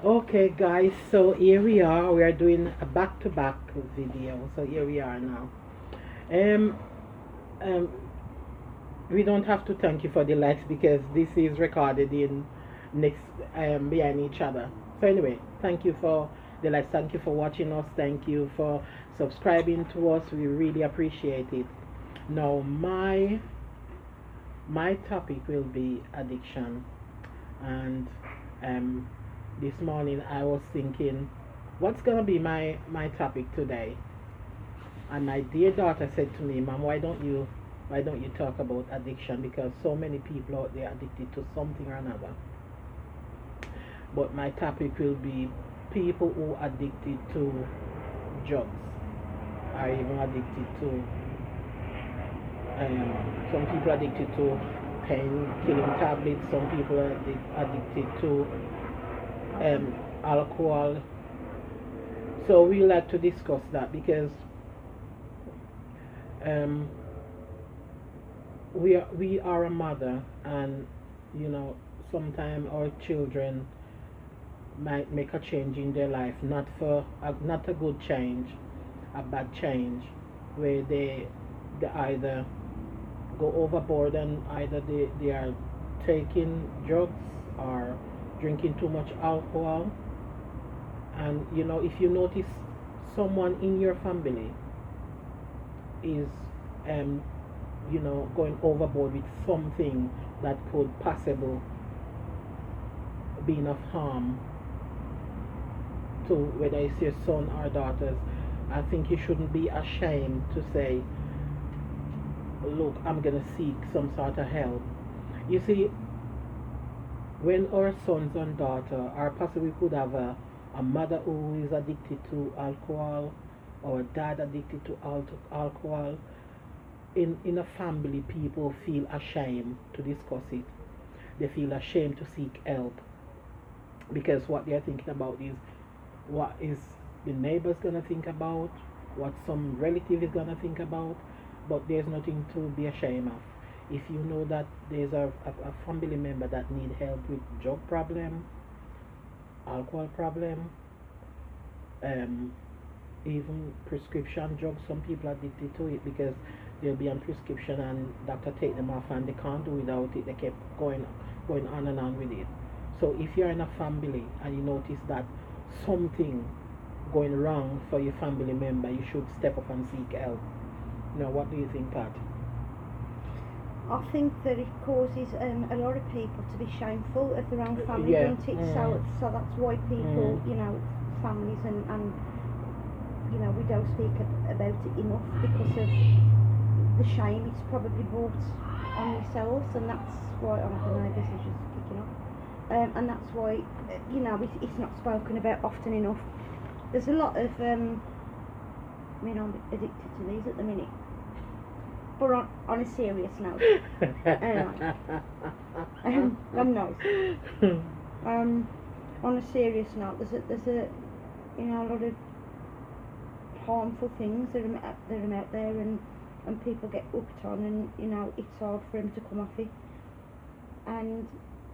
Okay, guys, so here we are. We are doing a back-to-back video. So here we are now. Um, um, we don't have to thank you for the likes because this is recorded in next behind each other. So anyway, thank you for the likes. Thank you for watching us. Thank you for subscribing to us. We really appreciate it. Now, my topic will be addiction, and um, this morning I was thinking, what's gonna be my topic today? And my dear daughter said to me, "Mom, why don't you talk about addiction? Because so many people out there addicted to something or another." But my topic will be people who addicted to drugs, are even addicted to some people addicted to pain killing tablets. Some people are addicted to alcohol. So we like to discuss that because um, we are a mother, and sometimes our children might make a change in their life, not a good change, a bad change, where they either go overboard and either they are taking drugs or drinking too much alcohol. And if you notice someone in your family is um, going overboard with something that could possibly be of harm to whether it's your son or daughters, I think you shouldn't be ashamed to say, look, I'm gonna seek some sort of help. You see, when our sons and daughter, or possibly could have a mother who is addicted to alcohol, or a dad addicted to alcohol, in a family, people feel ashamed to discuss it. They feel ashamed to seek help because what they're thinking about is what is the neighbors gonna think about, what some relative is gonna think about. But there's nothing to be ashamed of. If you know that there's a family member that need help with drug problem, alcohol problem, um, even prescription drugs, some people are addicted to it because they'll be on prescription and doctor take them off and they can't do without it. They kept going on and on with it. So if you're in a family and you notice that something going wrong for your family member, you should step up and seek help. Now, what do you think, Pat? I think that it causes a lot of people to be shameful of their own family, Yeah. doesn't it? So that's why people, Mm. families and we don't speak about it enough because of the shame it's probably brought on yourselves, and that's why, I don't know, this is just kicking off. And that's why, it's not spoken about often enough. There's a lot of, I'm addicted to these at the minute. But on a serious note, anyway, I'm nice. On a serious note, there's a lot of harmful things that are out there, and people get hooked on, and it's hard for them to come off it. And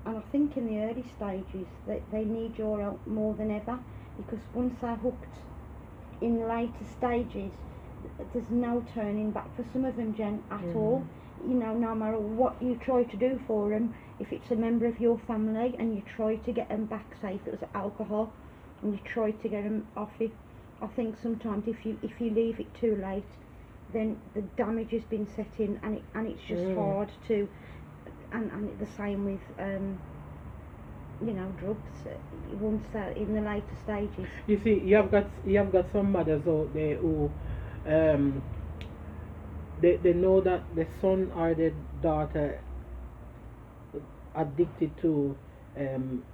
I think in the early stages that they need your help more than ever, because once they're hooked in later stages, there's no turning back for some of them, Jen, at all. No matter what you try to do for them, if it's a member of your family and you try to get them back, say if it was alcohol, and you try to get them off it, I think sometimes if you leave it too late, then the damage has been set in, and it's just hard to, and the same with drugs, once they're in the later stages. You see, you have got some mothers out there who um, they know that the son or the daughter addicted to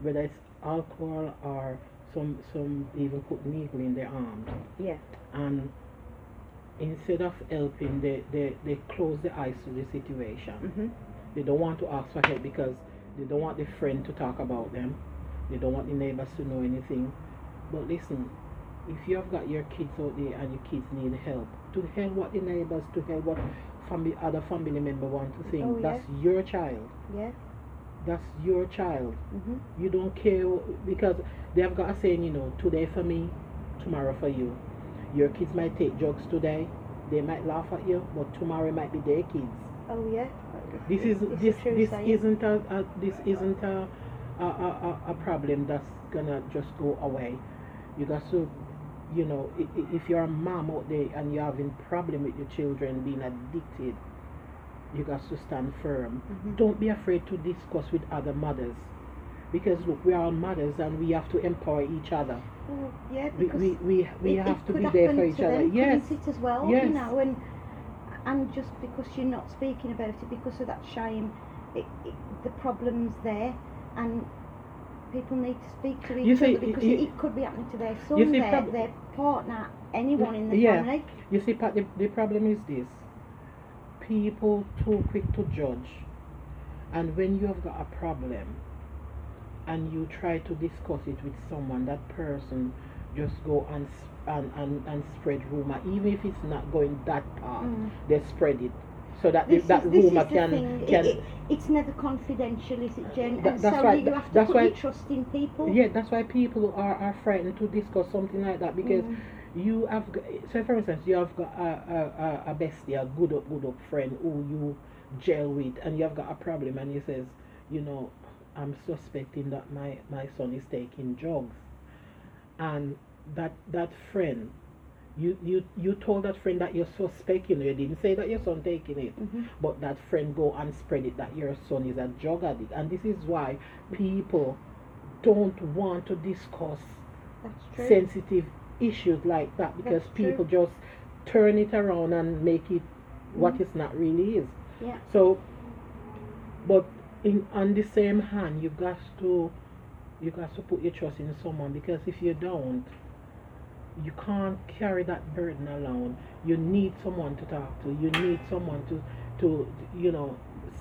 whether it's alcohol or some even put needle in their arms, Yeah. and instead of helping, they close their eyes to the situation. They don't want to ask for help because they don't want the friend to talk about them. They don't want the neighbors to know anything. But listen, if you have got your kids out there and your kids need help, to help what the neighbors, to help what other family member want to think, Oh, yeah. that's your child. Yeah. That's your child. Mhm. You don't care because they have got a saying, today for me, tomorrow for you. Your kids might take drugs today, they might laugh at you, but tomorrow it might be their kids. Oh yeah. This is It's a this true this saying. isn't a problem that's gonna just go away. You got to, if you're a mom out there and you're having problem with your children being addicted, you got to stand firm. Mhm. Don't be afraid to discuss with other mothers, because look, we are all mothers and we have to empower each other. Well, yeah, We because we, we, we it have to could be there for happen each to other. them, Yes, couldn't it, as well? yes, And just because you're not speaking about it because of that shame, the problem's there, and people need to speak to you each see, other because it could be happening to their you son, see, their partner, anyone in the yeah, family. you see, Pat, the problem is this: people too quick to judge, and when you have got a problem and you try to discuss it with someone, that person just go and spread rumor, even if it's not going that part, Mm. they spread it so that that This is rumor the thing. can. It's never confidential, is it, Jen? And That's so why. you have to That's put your why. trust in people. Yeah, that's why people are frightened to discuss something like that, because Mm. you have say for instance you have got a bestie, a good up friend who you gel with, and you have got a problem and he says, you know I'm suspecting that my son is taking drugs, and that friend, you told that friend that you're suspecting, you didn't say that your son taking it, Mhm. but that friend go and spread it that your son is a drug addict, and this is why people don't want to discuss That's true. sensitive issues like that, because That's people true. just turn it around and make it what Mhm. it's not really is. Yeah. So, but on the same hand, you got to put your trust in someone, because if you don't, you can't carry that burden alone. You need someone to talk to. You need someone to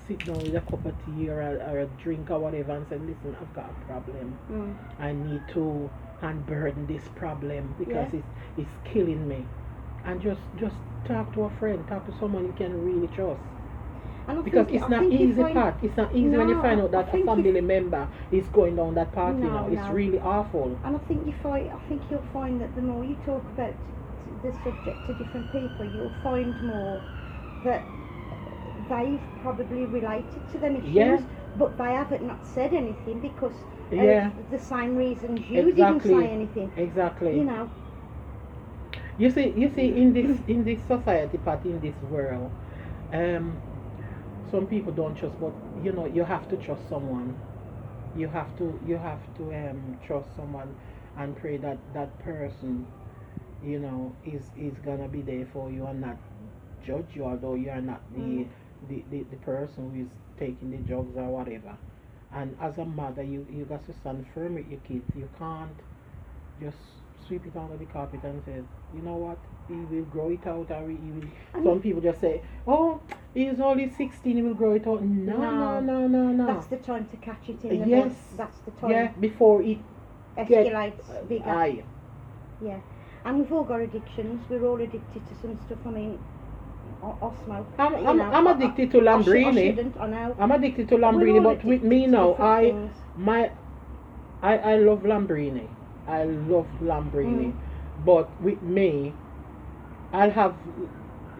sit down with a cup of tea or a drink or whatever and say, listen, I've got a problem. Mm. I need to unburden this problem because Yeah. it's killing me. And just talk to a friend, talk to someone you can really trust. And Because I it's not think you easy, find Pat. It's not easy when you no, find out I that a think family member is going down that path, No, It's no. really awful. and I think you'll find that the more you talk about the subject to different people, you'll find more that they've probably related to them issues, Yeah. but they haven't not said anything because Yeah. of the same reasons you didn't Exactly. say anything. Exactly. You know. You see, in this society, Pat, in this world, um, some people don't trust, but you have to trust someone. You have to trust someone and pray that that person, is gonna be there for you and not judge you, although you are not Mm. the person who is taking the drugs or whatever. And as a mother, you got to stand firm with your kids. You can't just sweep it under the carpet and say, you know what, he will grow it out, or he will. And Some people just say, oh, he's only 16, he will grow it out. No, no, No. no, no, no. that's the time to catch it in the Yes. bud. That's the time. Yeah, before it Escalates bigger. aye. Yeah. And we've all got addictions. We're all addicted to some stuff. I mean, or smoke. I'm addicted to I Lambrini. shouldn't. I know. I'm addicted to We're Lambrini, all but with addicted me to now, different things. I love Lambrini. I love Lambrini, but with me, I'll have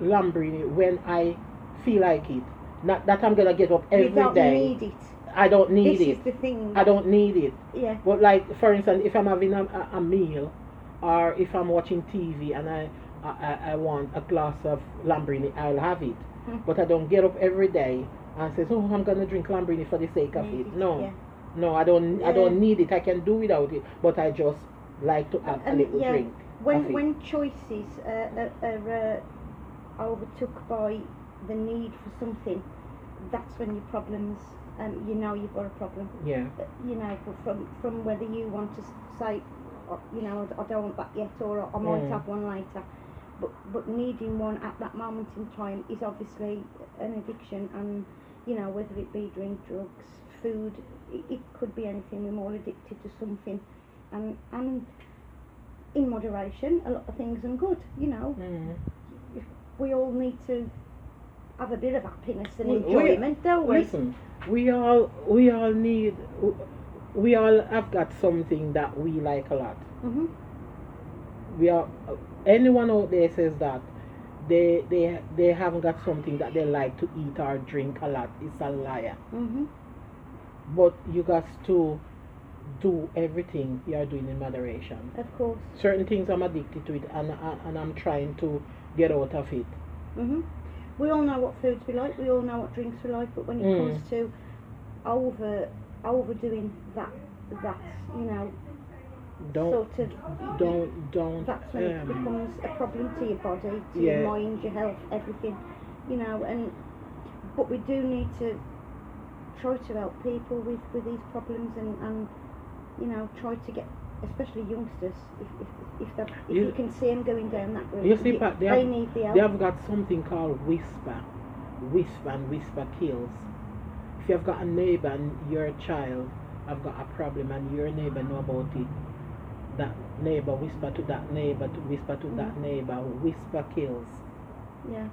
Lambrini when I feel like it. Not that I'm gonna get up You every don't day. need it. I don't need This it. is the thing. I don't need it. Yeah. But like, for instance, if I'm having a meal, or if I'm watching TV and I want a glass of Lambrini, I'll have it. Hmm. But I don't get up every day and say, oh, I'm gonna drink Lambrini for the sake of Need it. No, Yeah. no, I don't. I Yeah. don't need it. I can do without it. But I just like to have a And little yeah, drink. of when it. when choices are overtook by the need for something, that's when your problems. You've got a problem. Yeah. From whether you want to say, I don't want that yet, or I might have one later. But needing one at that moment in time is obviously an addiction, and whether it be drink, drugs, food, it could be anything. We're all addicted to something, and in moderation, a lot of things are good. Mm. We all need to have a bit of happiness and We- enjoyment, don't we? Listen, we all need, we all have got something that we like a lot. Mhm. We are, anyone out there says that they haven't got something that they like to eat or drink a lot, it's a liar. Mhm. But you got to do everything you are doing in moderation. Of course. Certain things I'm addicted to it, and I'm trying to get out of it. Mhm. We all know what foods we like. We all know what drinks we like. But when it Mm. comes to overdoing that's Don't sort of don't that's when it becomes a problem to your body, to Yeah. your mind, your health, everything. And but we do need to try to help people with these problems and try to get, especially youngsters, if You- you can see them going down that route, You see, Pat, they need the help. they have got something called whisper. Whisper and whisper kills. If you've got a neighbor and your child have got a problem and your neighbor know about it, that neighbor whisper to that neighbor to whisper to that neighbor. Whisper kills. Yeah.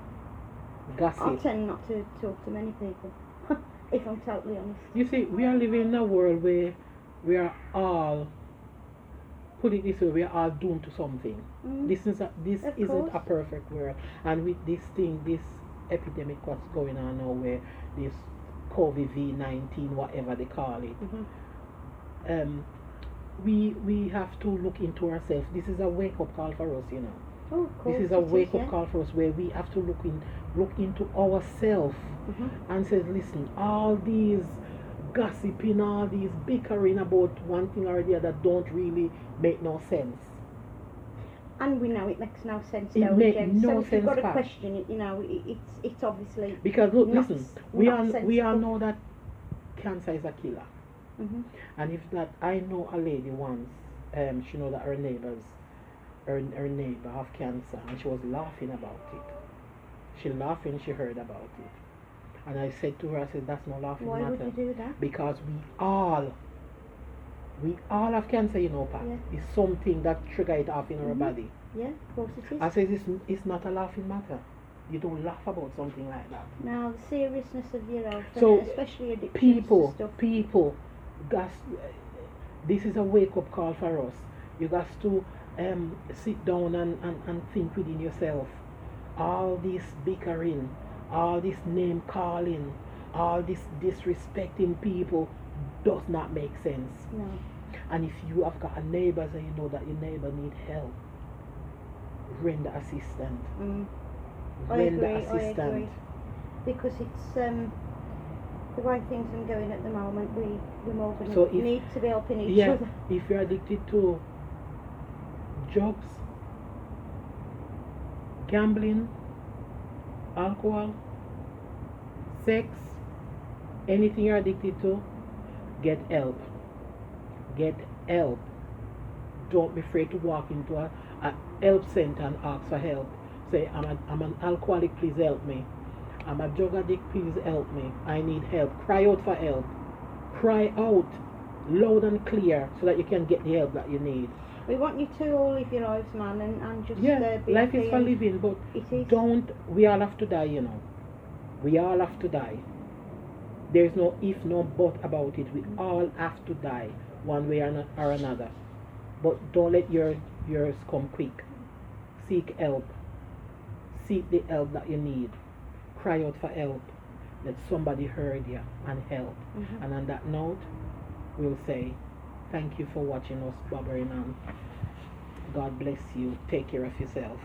I Gossip. tend not to talk to many people, if I'm totally honest. You see, we are living in a world where we are all, put it this way, we are all doomed to something. Mm. This Of isn't course. a perfect world, and with this thing, this epidemic, what's going on now, where this COVID-19, whatever they call it, Mhm. we have to look into ourselves. This is a wake up call for us, Oh, of course. This is a it wake up yeah. call for us where we have to look into ourselves Mhm. and say, listen, all these gossiping, all these bickering about one thing or the other don't really make no sense. And we know it makes no sense. It though, make Jen. no So if you've got sense, to Pat. question it, it's obviously. Because look, Not listen, s- we not all sensible. know that cancer is a killer. Mhm. And if that, I know a lady once, she know that her neighbor have cancer, and she was laughing about it. She laughed when she heard about it. And I said to her, I said, that's no laughing Why matter. would you do that? Because we all have cancer, Pat. Yeah. It's something that trigger it off in our Mhm. body. Yeah, of course it is. I said, it's not a laughing matter. You don't laugh about something like that. Now the seriousness of your health, So, especially addictions to People, stuff. gas, this is a wake up call for us. You got to sit down and think within yourself. All this bickering, all this name calling, all this disrespecting people does not make sense. No. And if you have got a neighbor and you know that your neighbor need help, render assistance. Mm. Render I assistance. agree. Because it's the way things are going at the moment. We more than So if- need to be helping each Yeah, other. if you're addicted to drugs, gambling, alcohol, sex, anything you're addicted to, get help. Get help. Don't be afraid to walk into a help center and ask for help. Say, I'm an alcoholic, please help me. I'm a drug addict, please help me. I need help. Cry out for help. Cry out loud and clear so that you can get the help that you need. We want you to all live your lives, man, and just Yeah, be life happy is for and living, but It is. we all have to die, We all have to die. There's no if, no but about it. We all have to die, one way or another. But don't let yours come quick. Seek help. Seek the help that you need. Cry out for help. Let somebody heard you and help. Mhm. And on that note, we'll say thank you for watching us, bobbering on. God bless you. Take care of yourself.